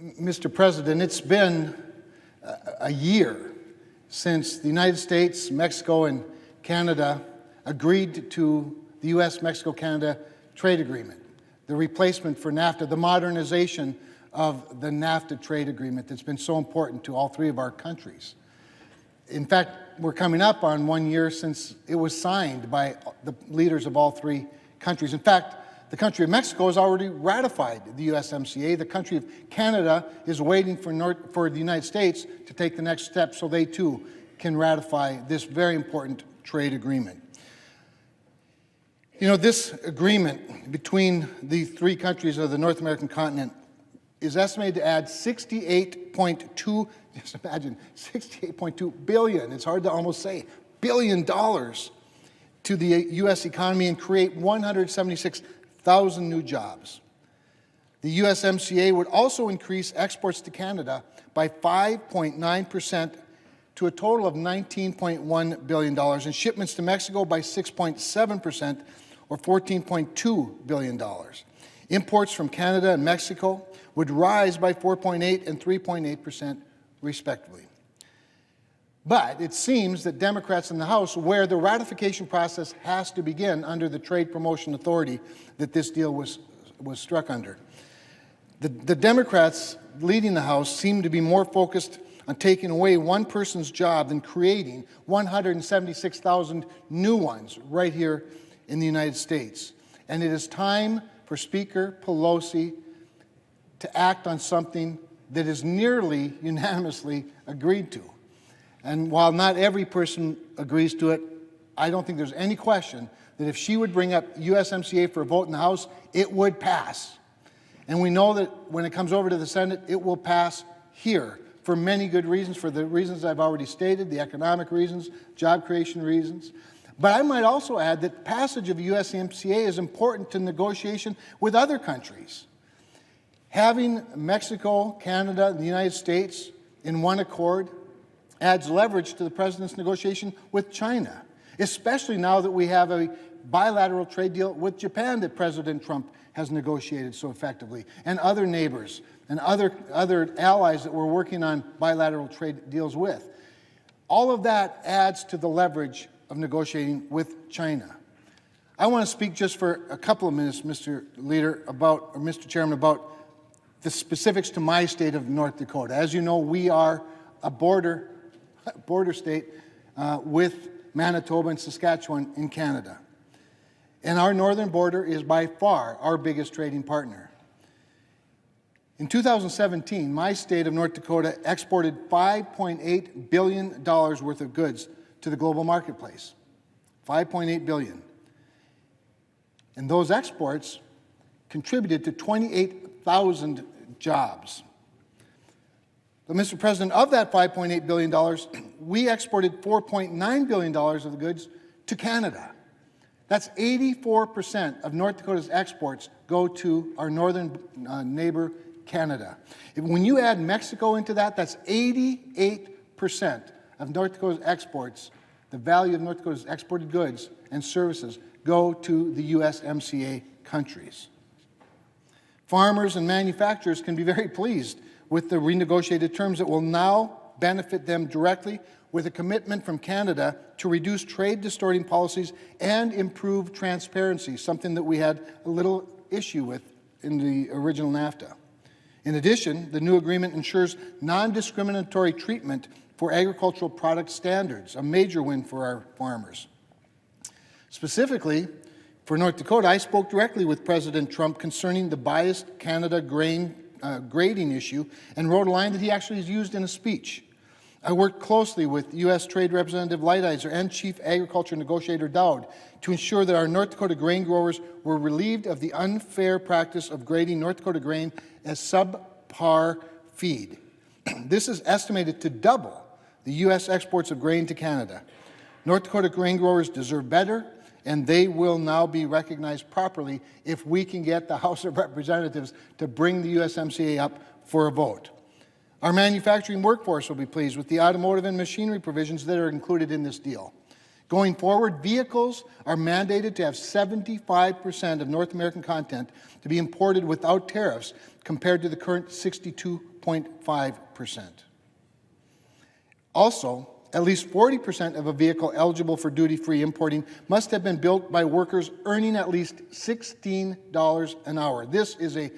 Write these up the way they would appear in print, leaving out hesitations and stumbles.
Mr. President, it's been a year since the United States, Mexico, and Canada agreed to the U.S.-Mexico-Canada trade agreement, the replacement for NAFTA, the modernization of the NAFTA trade agreement that's been so important to all three of our countries. In fact, we're coming up on 1 year since it was signed by the leaders of all three countries. In fact, the country of Mexico has already ratified the USMCA. The country of Canada is waiting for the United States to take the next step so they too can ratify this very important trade agreement. You know, this agreement between the three countries of the North American continent is estimated to add 68.2, just imagine, 68.2 billion, it's hard to almost say, billion dollars to the U.S. economy and create 176,000 new jobs. The USMCA would also increase exports to Canada by 5.9% to a total of $19.1 billion, and shipments to Mexico by 6.7%, or $14.2 billion. Imports from Canada and Mexico would rise by 4.8% and 3.8%, respectively. But it seems that Democrats in the House, where the ratification process has to begin under the Trade Promotion Authority that this deal was struck under, the Democrats leading the House seem to be more focused on taking away one person's job than creating 176,000 new ones right here in the United States. And it is time for Speaker Pelosi to act on something that is nearly unanimously agreed to. And while not every person agrees to it, I don't think there's any question that if she would bring up USMCA for a vote in the House, it would pass. And we know that when it comes over to the Senate, it will pass here for many good reasons, for the reasons I've already stated, the economic reasons, job creation reasons. But I might also add that passage of USMCA is important to negotiation with other countries. Having Mexico, Canada, and the United States in one accord adds leverage to the President's negotiation with China, especially now that we have a bilateral trade deal with Japan that President Trump has negotiated so effectively, and other neighbors and other allies that we're working on bilateral trade deals with. All of that adds to the leverage of negotiating with China. I want to speak just for a couple of minutes, Mr. Chairman, about the specifics to my state of North Dakota. As you know, we are a border state with Manitoba and Saskatchewan in Canada. And our northern border is by far our biggest trading partner. In 2017, my state of North Dakota exported $5.8 billion worth of goods to the global marketplace. $5.8 billion. And those exports contributed to 28,000 jobs. But Mr. President, of that $5.8 billion, we exported $4.9 billion of the goods to Canada. That's 84% of North Dakota's exports go to our northern neighbor, Canada. When you add Mexico into that, that's 88% of North Dakota's exports. The value of North Dakota's exported goods and services go to the USMCA countries. Farmers and manufacturers can be very pleased with the renegotiated terms that will now benefit them directly, with a commitment from Canada to reduce trade-distorting policies and improve transparency, something that we had a little issue with in the original NAFTA. In addition, the new agreement ensures non-discriminatory treatment for agricultural product standards, a major win for our farmers. Specifically, for North Dakota, I spoke directly with President Trump concerning the biased Canada grain grading issue and wrote a line that he actually has used in a speech. I worked closely with U.S. Trade Representative Lighthizer and Chief Agriculture Negotiator Dowd to ensure that our North Dakota grain growers were relieved of the unfair practice of grading North Dakota grain as subpar feed. This is estimated to double the U.S. exports of grain to Canada. North Dakota grain growers deserve better, and they will now be recognized properly if we can get the House of Representatives to bring the USMCA up for a vote. Our manufacturing workforce will be pleased with the automotive and machinery provisions that are included in this deal. Going forward, vehicles are mandated to have 75% of North American content to be imported without tariffs, compared to the current 62.5%. Also, at least 40% of a vehicle eligible for duty-free importing must have been built by workers earning at least $16 an hour. This is a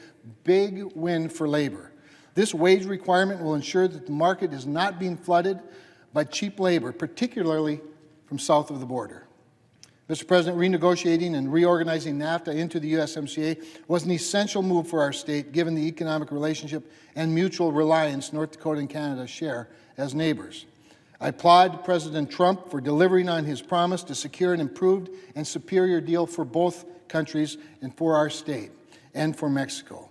big win for labor. This wage requirement will ensure that the market is not being flooded by cheap labor, particularly from south of the border. Mr. President, renegotiating and reorganizing NAFTA into the USMCA was an essential move for our state, given the economic relationship and mutual reliance North Dakota and Canada share as neighbors. I applaud President Trump for delivering on his promise to secure an improved and superior deal for both countries and for our state and for Mexico.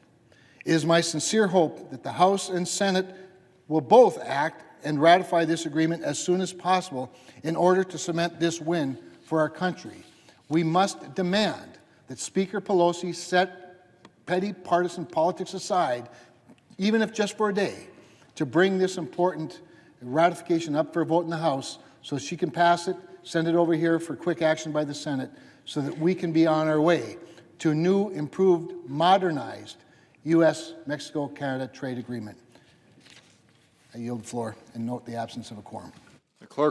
It is my sincere hope that the House and Senate will both act and ratify this agreement as soon as possible in order to cement this win for our country. We must demand that Speaker Pelosi set petty partisan politics aside, even if just for a day, to bring this important ratification up for a vote in the House so she can pass it, send it over here for quick action by the Senate, so that we can be on our way to a new, improved, modernized U.S.-Mexico-Canada trade agreement. I yield the floor and note the absence of a quorum. The clerk